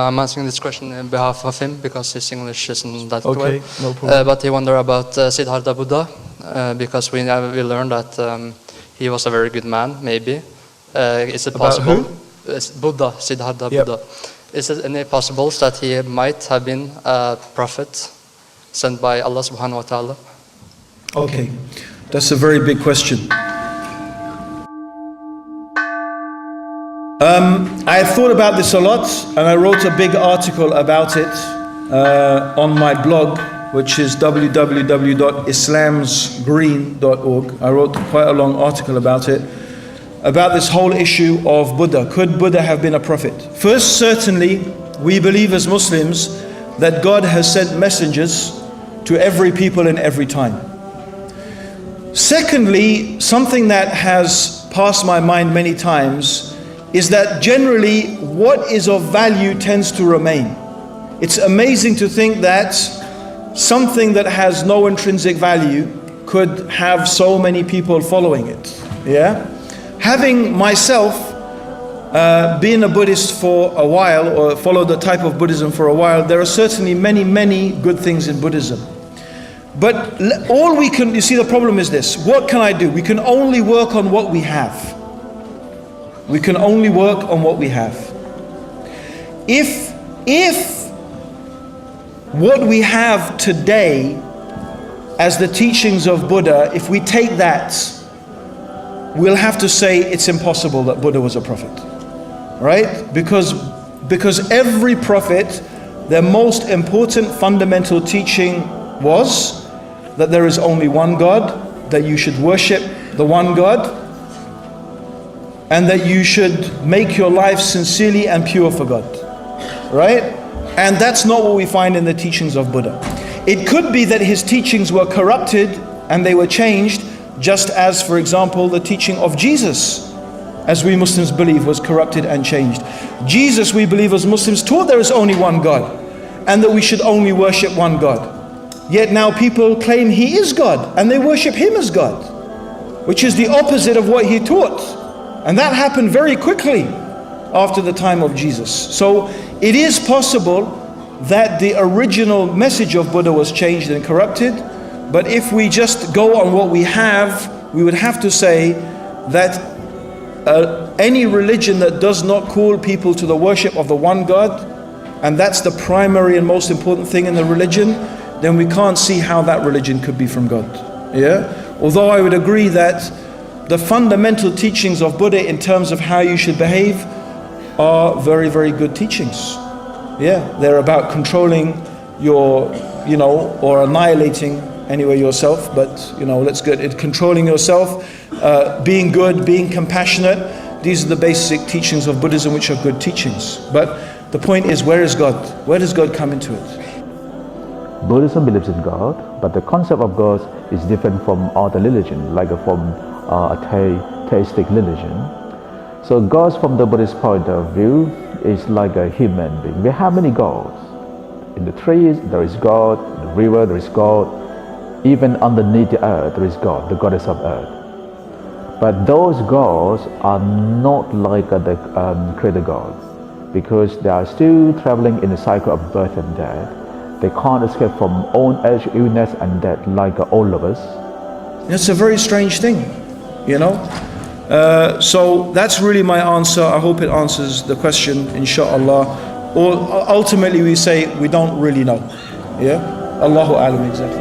I'm asking this question on behalf of him because his English isn't that well. Okay, no problem. But he wondered about Siddhartha Buddha because we learned that he was a very good man, maybe. Is it possible? Buddha, Siddhartha Buddha. Is it any possible that he might have been a prophet sent by Allah subhanahu wa ta'ala? Okay, that's a very big question. I thought about this a lot, and I wrote a big article about it on my blog, which is www.islamsgreen.org. I wrote quite a long article about it, about this whole issue of Buddha. Could Buddha have been a prophet? First, certainly, we believe as Muslims that God has sent messengers to every people in every time. Secondly, something that has passed my mind many times is that generally what is of value tends to remain. It's amazing to think that something that has no intrinsic value could have so many people following it. Yeah? Having myself been a Buddhist for a while, or followed the type of Buddhism for a while, there are certainly many, many good things in Buddhism. But all we can, you see, the problem is this: what can I do? We can only work on what we have. We can only work on what we have. If what we have today as the teachings of Buddha, if we take that, we'll have to say it's impossible that Buddha was a prophet, right? Because every prophet, their most important fundamental teaching was that there is only one God, that you should worship the one God, and that you should make your life sincerely and pure for God, right? And that's not what we find in the teachings of Buddha. It could be that his teachings were corrupted and they were changed, just as, for example, the teaching of Jesus, as we Muslims believe, was corrupted and changed. Jesus, we believe as Muslims, taught there is only one God and that we should only worship one God. Yet now people claim he is God and they worship him as God, which is the opposite of what he taught. And that happened very quickly after the time of Jesus. So it is possible that the original message of Buddha was changed and corrupted. But if we just go on what we have, we would have to say that any religion that does not call people to the worship of the one God, and that's the primary and most important thing in the religion, then we can't see how that religion could be from God. Yeah? Although I would agree that the fundamental teachings of Buddha in terms of how you should behave are very, very good teachings. Yeah, they're about controlling your, or annihilating anyway yourself, but let's get it. Controlling yourself, being good, being compassionate. These are the basic teachings of Buddhism, which are good teachings. But the point is, where is God? Where does God come into it? Buddhism believes in God, but the concept of God is different from other religions, like from a theistic religion. So God, from the Buddhist point of view, is like a human being. We have many gods. In the trees, there is God. In the river, there is God. Even underneath the earth, there is God, the goddess of earth. But those gods are not like the creator God, because they are still traveling in the cycle of birth and death. They can't escape from old age, illness, and death like all of us. It's a very strange thing, So that's really my answer. I hope it answers the question, inshallah. Or ultimately we say we don't really know. Yeah? Allahu Alam, exactly.